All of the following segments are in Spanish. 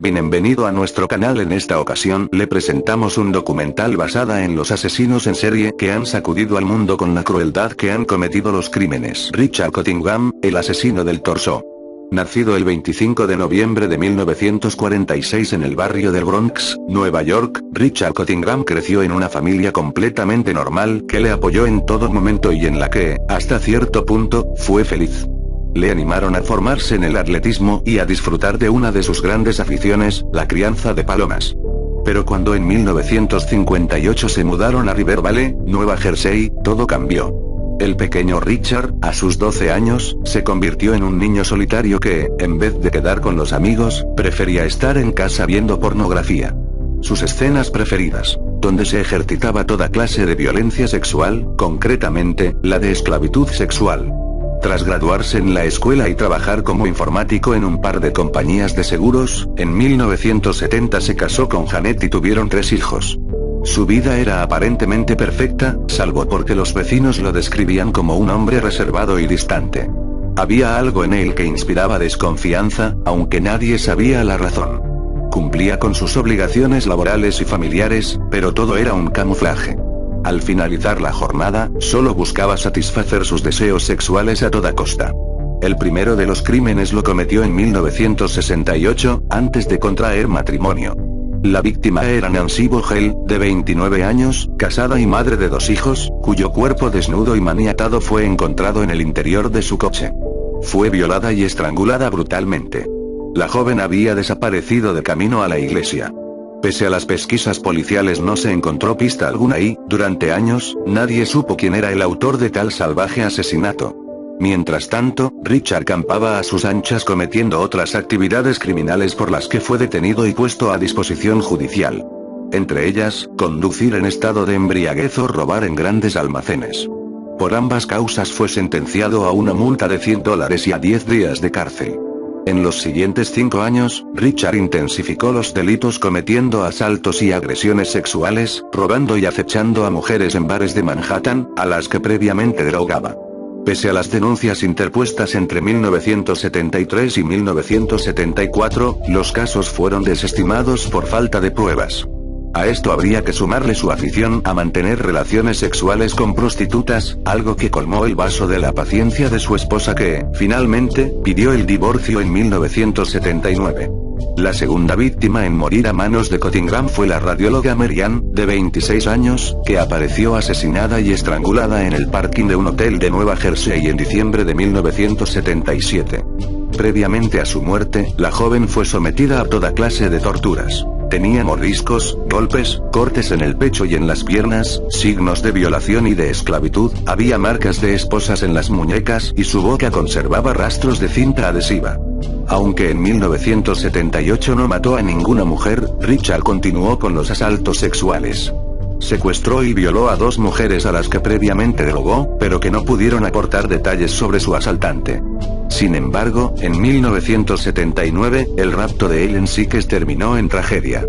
Bienvenido a nuestro canal. En esta ocasión le presentamos un documental basada en los asesinos en serie que han sacudido al mundo con la crueldad que han cometido los crímenes. Richard Cottingham, el asesino del torso. Nacido el 25 de noviembre de 1946 en el barrio del Bronx, Nueva York, Richard Cottingham creció en una familia completamente normal que le apoyó en todo momento y en la que, hasta cierto punto, fue feliz. Le animaron a formarse en el atletismo y a disfrutar de una de sus grandes aficiones, la crianza de palomas. Pero cuando en 1958 se mudaron a River Valley, Nueva Jersey, todo cambió. El pequeño Richard, a sus 12 años, se convirtió en un niño solitario que, en vez de quedar con los amigos, prefería estar en casa viendo pornografía. Sus escenas preferidas, donde se ejercitaba toda clase de violencia sexual, concretamente, la de esclavitud sexual. Tras graduarse en la escuela y trabajar como informático en un par de compañías de seguros, en 1970 se casó con Janet y tuvieron 3 hijos. Su vida era aparentemente perfecta, salvo porque los vecinos lo describían como un hombre reservado y distante. Había algo en él que inspiraba desconfianza, aunque nadie sabía la razón. Cumplía con sus obligaciones laborales y familiares, pero todo era un camuflaje. Al finalizar la jornada, solo buscaba satisfacer sus deseos sexuales a toda costa. El primero de los crímenes lo cometió en 1968, antes de contraer matrimonio. La víctima era Nancy Vogel, de 29 años, casada y madre de 2 hijos, cuyo cuerpo desnudo y maniatado fue encontrado en el interior de su coche. Fue violada y estrangulada brutalmente. La joven había desaparecido de camino a la iglesia. Pese a las pesquisas policiales no se encontró pista alguna y, durante años, nadie supo quién era el autor de tal salvaje asesinato. Mientras tanto, Richard campaba a sus anchas cometiendo otras actividades criminales por las que fue detenido y puesto a disposición judicial. Entre ellas, conducir en estado de embriaguez o robar en grandes almacenes. Por ambas causas fue sentenciado a una multa de $100 y a 10 días de cárcel. En los siguientes 5 años, Richard intensificó los delitos cometiendo asaltos y agresiones sexuales, robando y acechando a mujeres en bares de Manhattan, a las que previamente drogaba. Pese a las denuncias interpuestas entre 1973 y 1974, los casos fueron desestimados por falta de pruebas. A esto habría que sumarle su afición a mantener relaciones sexuales con prostitutas, algo que colmó el vaso de la paciencia de su esposa que, finalmente, pidió el divorcio en 1979. La segunda víctima en morir a manos de Cottingham fue la radióloga Mary Ann, de 26 años, que apareció asesinada y estrangulada en el parking de un hotel de Nueva Jersey en diciembre de 1977. Previamente a su muerte, la joven fue sometida a toda clase de torturas. Tenía mordiscos, golpes, cortes en el pecho y en las piernas, signos de violación y de esclavitud, había marcas de esposas en las muñecas y su boca conservaba rastros de cinta adhesiva. Aunque en 1978 no mató a ninguna mujer, Richard continuó con los asaltos sexuales. Secuestró y violó a 2 mujeres a las que previamente drogó, pero que no pudieron aportar detalles sobre su asaltante. Sin embargo, en 1979, el rapto de Ellen Sykes terminó en tragedia.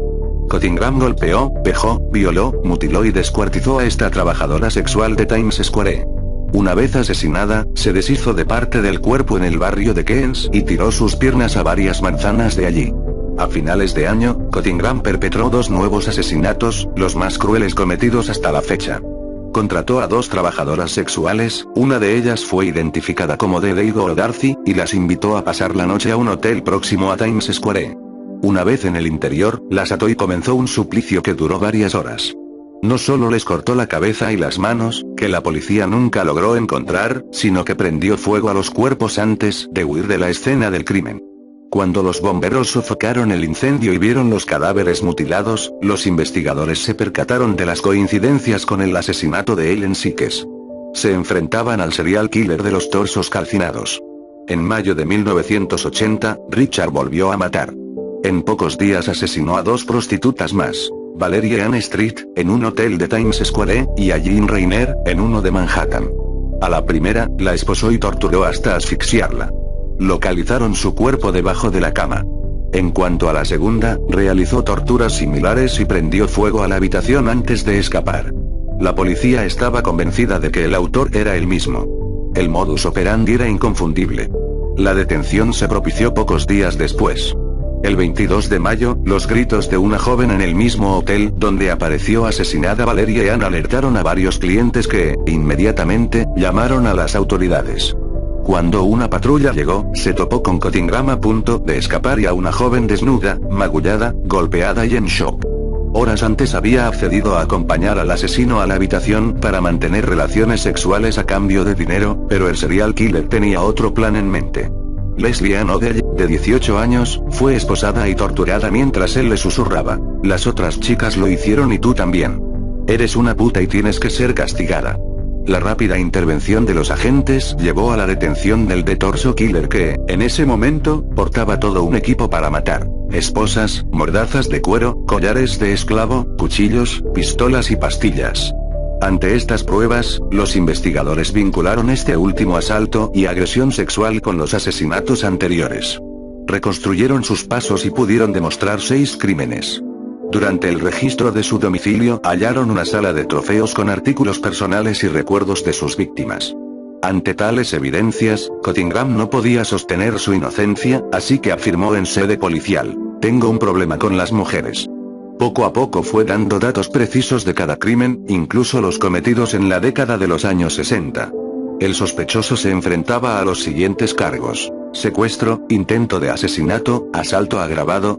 Cottingham golpeó, vejó, violó, mutiló y descuartizó a esta trabajadora sexual de Times Square. Una vez asesinada, se deshizo de parte del cuerpo en el barrio de Queens y tiró sus piernas a varias manzanas de allí. A finales de año, Cottingham perpetró 2 nuevos asesinatos, los más crueles cometidos hasta la fecha. Contrató a 2 trabajadoras sexuales, una de ellas fue identificada como Diego Darcy, y las invitó a pasar la noche a un hotel próximo a Times Square. Una vez en el interior, las ató y comenzó un suplicio que duró varias horas. No solo les cortó la cabeza y las manos, que la policía nunca logró encontrar, sino que prendió fuego a los cuerpos antes de huir de la escena del crimen. Cuando los bomberos sofocaron el incendio y vieron los cadáveres mutilados, los investigadores se percataron de las coincidencias con el asesinato de Ellen Sykes. Se enfrentaban al serial killer de los torsos calcinados. En mayo de 1980, Richard volvió a matar. En pocos días asesinó a 2 prostitutas más. Valerie Ann Street, en un hotel de Times Square, y a Jean Rainer, en uno de Manhattan. A la primera, la esposó y torturó hasta asfixiarla. Localizaron su cuerpo debajo de la cama. En cuanto a la segunda, realizó torturas similares y prendió fuego a la habitación antes de escapar. La policía estaba convencida de que el autor era el mismo. El modus operandi era inconfundible. La detención se propició pocos días después. El 22 de mayo, los gritos de una joven en el mismo hotel donde apareció asesinada Valerie Ann alertaron a varios clientes que, inmediatamente, llamaron a las autoridades. Cuando una patrulla llegó, se topó con Cottingham a punto de escapar y a una joven desnuda, magullada, golpeada y en shock. Horas antes había accedido a acompañar al asesino a la habitación para mantener relaciones sexuales a cambio de dinero, pero el serial killer tenía otro plan en mente. Leslie Ann O'Dell, de 18 años, fue esposada y torturada mientras él le susurraba: "Las otras chicas lo hicieron y tú también. Eres una puta y tienes que ser castigada". La rápida intervención de los agentes llevó a la detención del The Torso Killer que, en ese momento, portaba todo un equipo para matar: esposas, mordazas de cuero, collares de esclavo, cuchillos, pistolas y pastillas. Ante estas pruebas, los investigadores vincularon este último asalto y agresión sexual con los asesinatos anteriores. Reconstruyeron sus pasos y pudieron demostrar 6 crímenes. Durante el registro de su domicilio hallaron una sala de trofeos con artículos personales y recuerdos de sus víctimas. Ante tales evidencias, Cottingham no podía sostener su inocencia, así que afirmó en sede policial: "Tengo un problema con las mujeres". Poco a poco fue dando datos precisos de cada crimen, incluso los cometidos en la década de los años 60. El sospechoso se enfrentaba a los siguientes cargos: secuestro, intento de asesinato, asalto agravado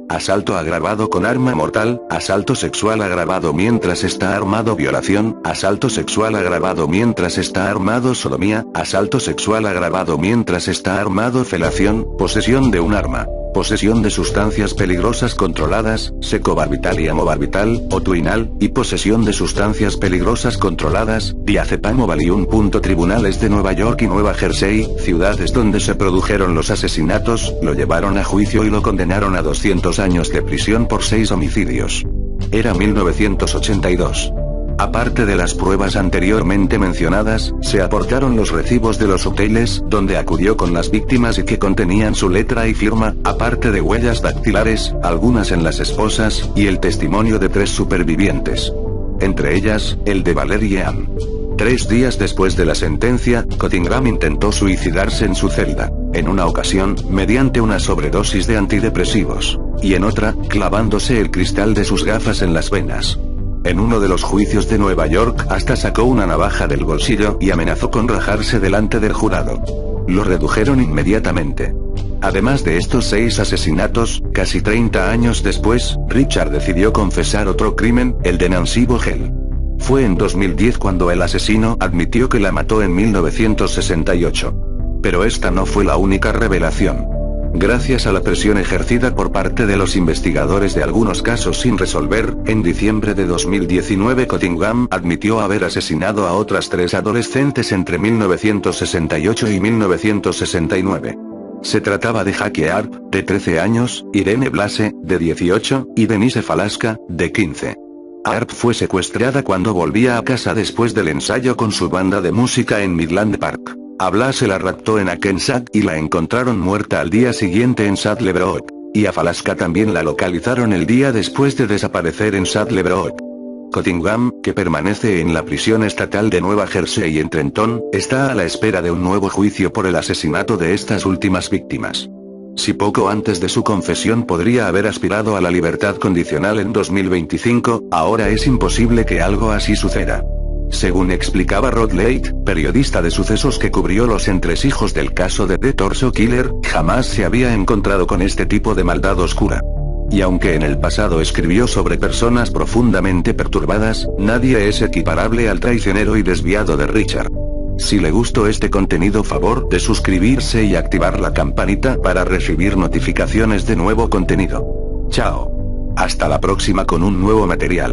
con arma mortal, asalto sexual agravado mientras está armado, violación, asalto sexual agravado mientras está armado, sodomía, asalto sexual agravado mientras está armado, felación, posesión de un arma, posesión de sustancias peligrosas controladas, secobarbital y amobarbital, o tuinal, y posesión de sustancias peligrosas controladas, diazepam o Valium. Tribunales de Nueva York y Nueva Jersey, ciudades donde se produjeron los asesinatos, lo llevaron a juicio y lo condenaron a 200 años de prisión por 6 homicidios. Era 1982. Aparte de las pruebas anteriormente mencionadas, se aportaron los recibos de los hoteles donde acudió con las víctimas y que contenían su letra y firma, aparte de huellas dactilares, algunas en las esposas, y el testimonio de 3 supervivientes. Entre ellas, el de Valerie Ann. 3 días después de la sentencia, Cottingham intentó suicidarse en su celda. En una ocasión, mediante una sobredosis de antidepresivos. Y en otra, clavándose el cristal de sus gafas en las venas. En uno de los juicios de Nueva York, hasta sacó una navaja del bolsillo y amenazó con rajarse delante del jurado. Lo redujeron inmediatamente. Además de estos 6 asesinatos, casi 30 años después, Richard decidió confesar otro crimen, el de Nancy Vogel. Fue en 2010 cuando el asesino admitió que la mató en 1968. Pero esta no fue la única revelación. Gracias a la presión ejercida por parte de los investigadores de algunos casos sin resolver, en diciembre de 2019 Cottingham admitió haber asesinado a otras 3 adolescentes entre 1968 y 1969. Se trataba de Jackie Arp, de 13 años, Irene Blase, de 18, y Denise Falaska, de 15. Arp fue secuestrada cuando volvía a casa después del ensayo con su banda de música en Midland Park. A Blase la raptó en Hackensack y la encontraron muerta al día siguiente en Saddle Brook. Y a Falaska también la localizaron el día después de desaparecer en Saddle Brook. Cottingham, que permanece en la prisión estatal de Nueva Jersey en Trenton, está a la espera de un nuevo juicio por el asesinato de estas últimas víctimas. Si poco antes de su confesión podría haber aspirado a la libertad condicional en 2025, ahora es imposible que algo así suceda. Según explicaba Rod Leight, periodista de sucesos que cubrió los entresijos del caso de The Torso Killer, jamás se había encontrado con este tipo de maldad oscura. Y aunque en el pasado escribió sobre personas profundamente perturbadas, nadie es equiparable al traicionero y desviado de Richard. Si le gustó este contenido, favor de suscribirse y activar la campanita para recibir notificaciones de nuevo contenido. Chao. Hasta la próxima con un nuevo material.